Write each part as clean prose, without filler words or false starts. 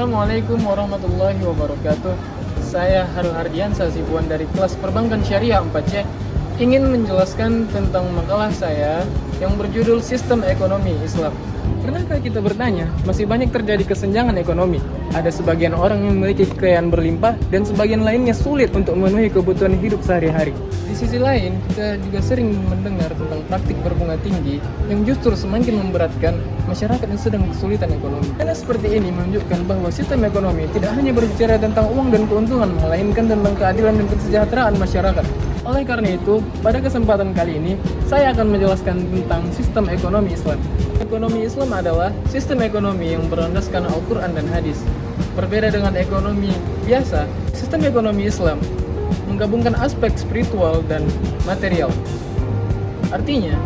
Assalamualaikum warahmatullahi wabarakatuh. Saya Harul Hardiansa Sibuan dari kelas Perbankan Syariah 4C ingin menjelaskan tentang makalah saya yang berjudul Sistem Ekonomi Islam. Pernahkah kita bertanya, masih banyak terjadi kesenjangan ekonomi? Ada sebagian orang yang memiliki kekayaan berlimpah dan sebagian lainnya sulit untuk memenuhi kebutuhan hidup sehari-hari. Di sisi lain, kita juga sering mendengar tentang praktik berbunga tinggi yang justru semakin memberatkan masyarakat yang sedang kesulitan ekonomi. Karena seperti ini menunjukkan bahwa sistem ekonomi tidak hanya berbicara tentang uang dan keuntungan, melainkan tentang keadilan dan kesejahteraan masyarakat. Oleh karena itu, pada kesempatan kali ini, saya akan menjelaskan tentang sistem ekonomi Islam. Ekonomi Islam adalah sistem ekonomi yang berlandaskan Al-Quran dan hadis. Berbeda dengan ekonomi biasa, sistem ekonomi Islam menggabungkan aspek spiritual dan material. Artinya,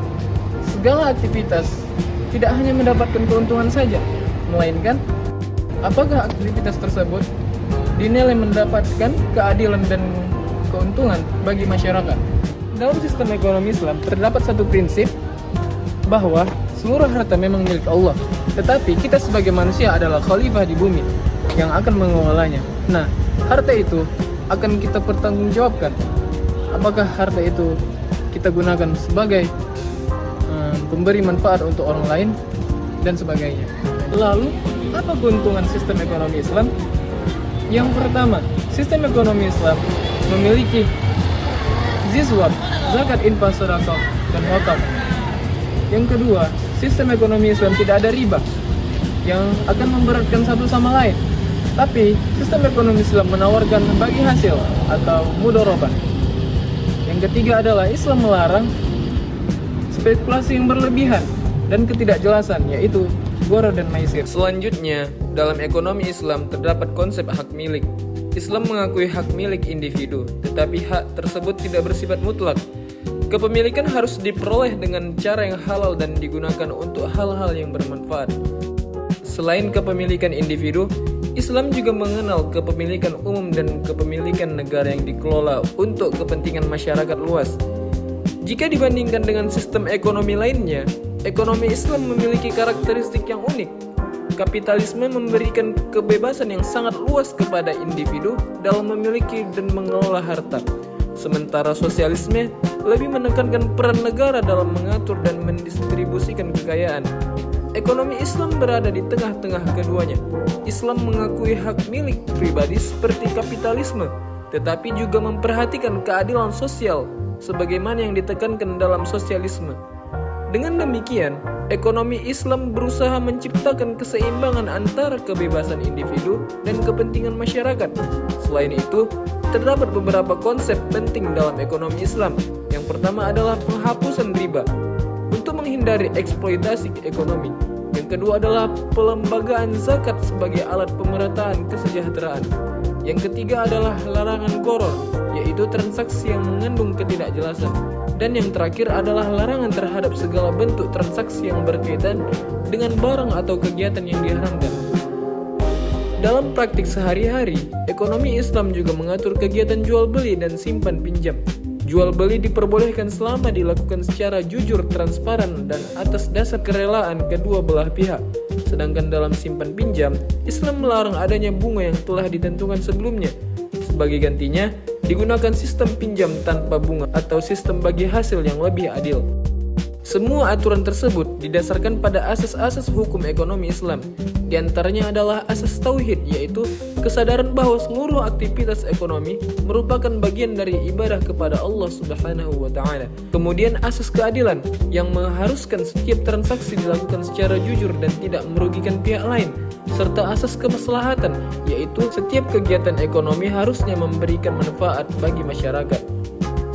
segala aktivitas tidak hanya mendapatkan keuntungan saja, melainkan apakah aktivitas tersebut dinilai mendapatkan keadilan dan keuntungan bagi masyarakat. Dalam sistem ekonomi Islam terdapat satu prinsip bahwa seluruh harta memang milik Allah, tetapi kita sebagai manusia adalah khalifah di bumi yang akan mengelolanya. Nah, harta itu akan kita pertanggungjawabkan. Apakah harta itu kita gunakan sebagai pemberi manfaat untuk orang lain dan sebagainya. Lalu, apa keuntungan sistem ekonomi Islam? Yang pertama, sistem ekonomi Islam memiliki zizwat, zakat, infak, sedekah, dan wakaf. Yang kedua, sistem ekonomi Islam tidak ada riba yang akan memberatkan satu sama lain. Tapi, sistem ekonomi Islam menawarkan bagi hasil atau mudharabah. Yang ketiga adalah Islam melarang spekulasi yang berlebihan dan ketidakjelasan, yaitu gharar dan maisir. Selanjutnya, dalam ekonomi Islam terdapat konsep hak milik. Islam mengakui hak milik individu, tetapi hak tersebut tidak bersifat mutlak. Kepemilikan harus diperoleh dengan cara yang halal dan digunakan untuk hal-hal yang bermanfaat. Selain kepemilikan individu, Islam juga mengenal kepemilikan umum dan kepemilikan negara yang dikelola untuk kepentingan masyarakat luas. Jika dibandingkan dengan sistem ekonomi lainnya, ekonomi Islam memiliki karakteristik yang unik. Kapitalisme memberikan kebebasan yang sangat luas kepada individu dalam memiliki dan mengelola harta. Sementara sosialisme lebih menekankan peran negara dalam mengatur dan mendistribusikan kekayaan. Ekonomi Islam berada di tengah-tengah keduanya. Islam mengakui hak milik pribadi seperti kapitalisme, tetapi juga memperhatikan keadilan sosial sebagaimana yang ditekankan dalam sosialisme. Dengan demikian, ekonomi Islam berusaha menciptakan keseimbangan antara kebebasan individu dan kepentingan masyarakat. Selain itu, terdapat beberapa konsep penting dalam ekonomi Islam. Yang pertama adalah penghapusan riba untuk menghindari eksploitasi ekonomi. Yang kedua adalah pelembagaan zakat sebagai alat pemerataan kesejahteraan. Yang ketiga adalah larangan gharar, yaitu transaksi yang mengandung ketidakjelasan. Dan yang terakhir adalah larangan terhadap segala bentuk transaksi yang berkaitan dengan barang atau kegiatan yang diharamkan. Dalam praktik sehari-hari, ekonomi Islam juga mengatur kegiatan jual beli dan simpan pinjam. Jual beli diperbolehkan selama dilakukan secara jujur, transparan, dan atas dasar kerelaan kedua belah pihak. Sedangkan dalam simpan pinjam, Islam melarang adanya bunga yang telah ditentukan sebelumnya. Sebagai gantinya, digunakan sistem pinjam tanpa bunga atau sistem bagi hasil yang lebih adil. Semua aturan tersebut didasarkan pada asas-asas hukum ekonomi Islam. Di antaranya adalah asas tauhid, yaitu kesadaran bahwa seluruh aktivitas ekonomi merupakan bagian dari ibadah kepada Allah Subhanahu wa Ta'ala. Kemudian asas keadilan yang mengharuskan setiap transaksi dilakukan secara jujur dan tidak merugikan pihak lain, serta asas kemaslahatan, yaitu setiap kegiatan ekonomi harusnya memberikan manfaat bagi masyarakat.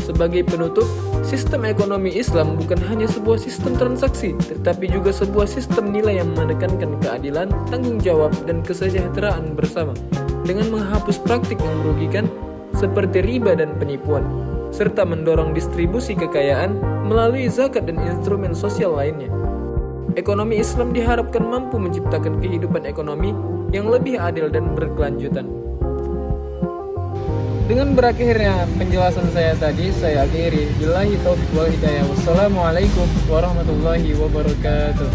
Sebagai penutup, sistem ekonomi Islam bukan hanya sebuah sistem transaksi, tetapi juga sebuah sistem nilai yang menekankan keadilan, tanggung jawab, dan kesejahteraan bersama, dengan menghapus praktik yang merugikan seperti riba dan penipuan, serta mendorong distribusi kekayaan melalui zakat dan instrumen sosial lainnya. Ekonomi Islam diharapkan mampu menciptakan kehidupan ekonomi yang lebih adil dan berkelanjutan. Dengan berakhirnya penjelasan saya tadi, saya akhiri. Billahi taufiq wal hidayah. Wassalamualaikum warahmatullahi wabarakatuh.